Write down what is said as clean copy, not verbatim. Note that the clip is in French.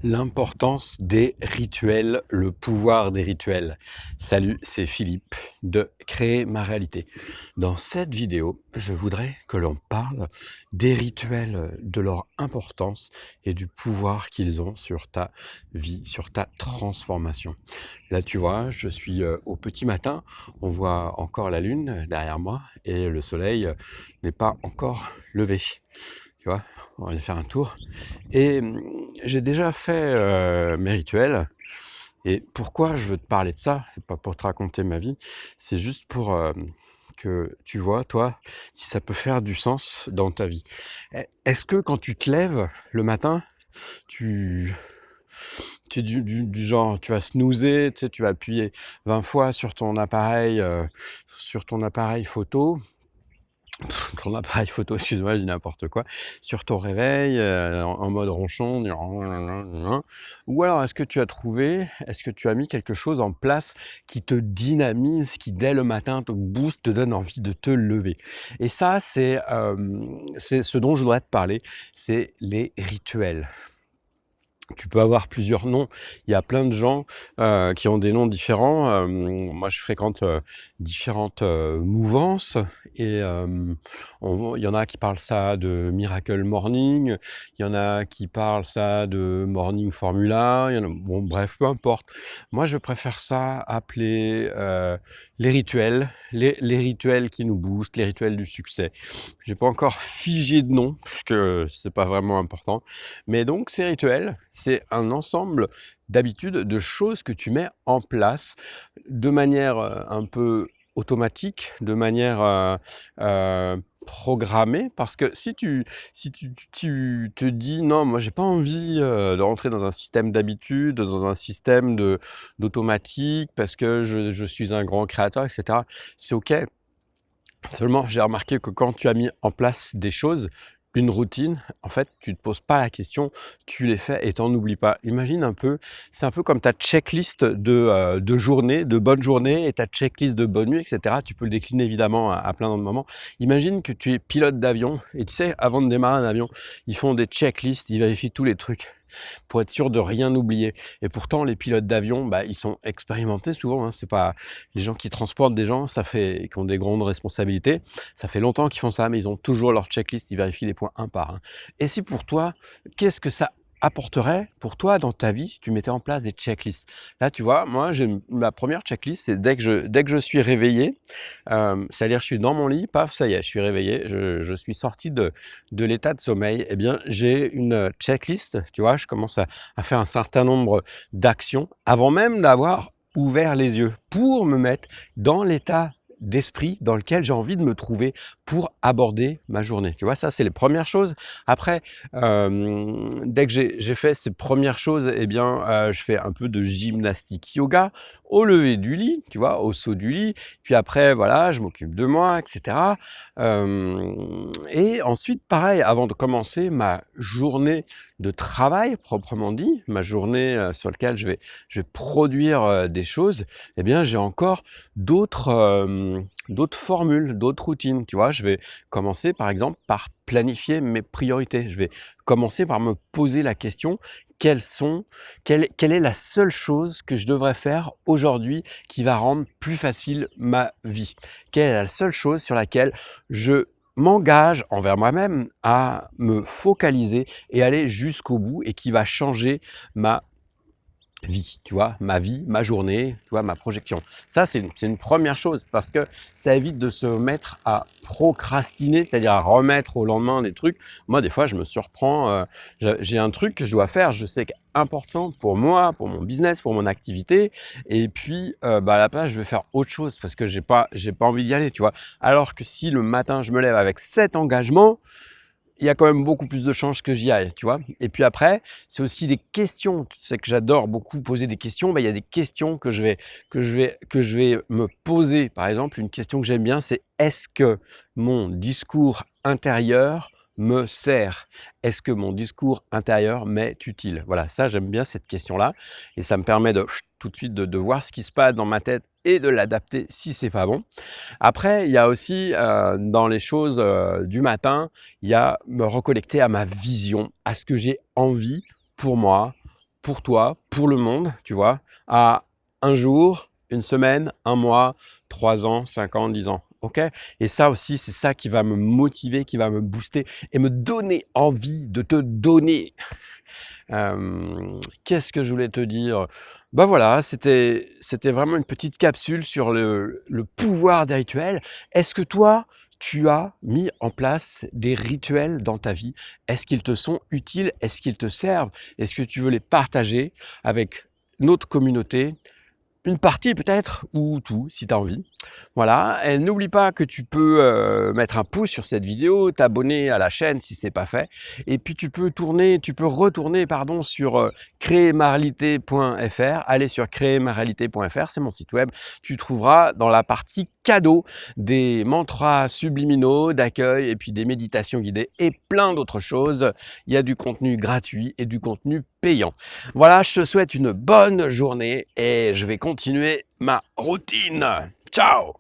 L'importance des rituels, le pouvoir des rituels. Salut, c'est Philippe de Créer ma réalité. Dans cette vidéo, je voudrais que l'on parle des rituels, de leur importance et du pouvoir qu'ils ont sur ta vie, sur ta transformation. Là, tu vois, je suis au petit matin, on voit encore la lune derrière moi et le soleil n'est pas encore levé. Tu vois, on va aller faire un tour. Et j'ai déjà fait mes rituels. Et pourquoi je veux te parler de ça? C'est pas pour te raconter ma vie, c'est juste pour que tu vois, toi, si ça peut faire du sens dans ta vie. Est-ce que quand tu te lèves le matin, tu, tu es du genre, tu vas snoozer, tu sais, tu vas appuyer 20 fois sur ton appareil photo, ton appareil photo, excuse-moi, je dis n'importe quoi, sur ton réveil, en mode ronchon, ou alors est-ce que tu as mis quelque chose en place qui te dynamise, qui dès le matin te booste, te donne envie de te lever? Et ça, c'est ce dont je voudrais te parler, c'est les rituels. Tu peux avoir plusieurs noms. Il y a plein de gens qui ont des noms différents. Moi, je fréquente différentes mouvances et il y en a qui parlent ça de Miracle Morning, il y en a qui parlent ça de Morning Formula, bon, bref, peu importe. Moi, je préfère ça appeler les rituels, les rituels qui nous boostent, les rituels du succès. J'ai pas encore figé de nom, puisque c'est pas vraiment important. Mais donc ces rituels, c'est un ensemble d'habitudes, de choses que tu mets en place de manière, un peu automatique, de manière, programmée. Parce que si tu te dis: «Non, moi j'ai pas envie, de rentrer dans un système d'habitude, dans un système d'automatique parce que je suis un grand créateur» et cetera. C'est OK. Seulement, j'ai remarqué que quand tu as mis en place des choses, une routine, en fait, tu ne te poses pas la question, tu les fais et tu n'en oublies pas. Imagine un peu, c'est un peu comme ta checklist de journée, de bonne journée et ta checklist de bonne nuit, etc. Tu peux le décliner évidemment à plein d'autres moments. Imagine que tu es pilote d'avion et tu sais, avant de démarrer un avion, ils font des checklists, ils vérifient tous les trucs pour être sûr de rien oublier. Et pourtant, les pilotes d'avion, bah, ils sont expérimentés souvent, hein. C'est pas les gens qui transportent des gens, qui ont des grandes responsabilités. Ça fait longtemps qu'ils font ça, mais ils ont toujours leur checklist, ils vérifient les points un par un. Et si pour toi, qu'est-ce que ça apporterait pour toi dans ta vie si tu mettais en place des checklists? Là, tu vois, moi, ma première checklist, c'est dès que je suis réveillé, c'est-à-dire je suis dans mon lit, paf, ça y est, je suis réveillé, je suis sorti de l'état de sommeil. Eh bien, j'ai une checklist, tu vois, je commence à faire un certain nombre d'actions avant même d'avoir ouvert les yeux pour me mettre dans l'état d'esprit dans lequel j'ai envie de me trouver pour aborder ma journée. Tu vois, ça, c'est les premières choses. Après, dès que j'ai fait ces premières choses, eh bien, je fais un peu de gymnastique yoga au lever du lit, tu vois, au saut du lit. Puis après, voilà, je m'occupe de moi, etc. Et ensuite, pareil, avant de commencer ma journée de travail proprement dit, ma journée sur laquelle je vais produire des choses, eh bien, j'ai encore d'autres formules, d'autres routines. Tu vois, je vais commencer par exemple par planifier mes priorités. Je vais commencer par me poser la question, quelle est la seule chose que je devrais faire aujourd'hui qui va rendre plus facile ma vie? Quelle est la seule chose sur laquelle je m'engage envers moi-même à me focaliser et aller jusqu'au bout et qui va changer ma vie, tu vois, ma vie, ma journée, tu vois, ma projection. Ça, c'est une première chose parce que ça évite de se mettre à procrastiner, c'est-à-dire à remettre au lendemain des trucs. Moi, des fois, je me surprends, j'ai un truc que je dois faire, je sais qu'important pour moi, pour mon business, pour mon activité, et puis, bah, à la place, je vais faire autre chose parce que j'ai pas envie d'y aller, tu vois. Alors que si le matin, je me lève avec cet engagement, il y a quand même beaucoup plus de chances que j'y aille, tu vois. Et puis après, c'est aussi des questions. Tu sais que j'adore beaucoup poser des questions. Bah, il y a des questions que je vais me poser. Par exemple, une question que j'aime bien, c'est est-ce que mon discours intérieur me sert? Est-ce que mon discours intérieur m'est utile? Voilà, ça, j'aime bien cette question-là. Et ça me permet de tout de suite de voir ce qui se passe dans ma tête et de l'adapter si c'est pas bon. Après, il y a aussi dans les choses du matin, il y a me reconnecter à ma vision, à ce que j'ai envie pour moi pour toi, pour le monde, tu vois, à un jour, une semaine, un mois, 3 ans, 5 ans, 10 ans. OK? Et ça aussi, c'est ça qui va me motiver, qui va me booster et me donner envie de te donner. Qu'est-ce que je voulais te dire? Bah, voilà, c'était vraiment une petite capsule sur le pouvoir des rituels. Est-ce que toi, tu as mis en place des rituels dans ta vie? Est-ce qu'ils te sont utiles? Est-ce qu'ils te servent? Est-ce que tu veux les partager avec notre communauté? Une partie peut-être ou tout, si tu as envie. Voilà, et n'oublie pas que tu peux, mettre un pouce sur cette vidéo, t'abonner à la chaîne si c'est pas fait et puis tu peux retourner pardon sur, créermaréalité.fr. Aller sur créermaréalité.fr, c'est mon site web. Tu trouveras dans la partie cadeaux des mantras subliminaux d'accueil et puis des méditations guidées et plein d'autres choses. Il y a du contenu gratuit et du contenu payant. Voilà, je te souhaite une bonne journée et je vais continuer ma routine. Ciao!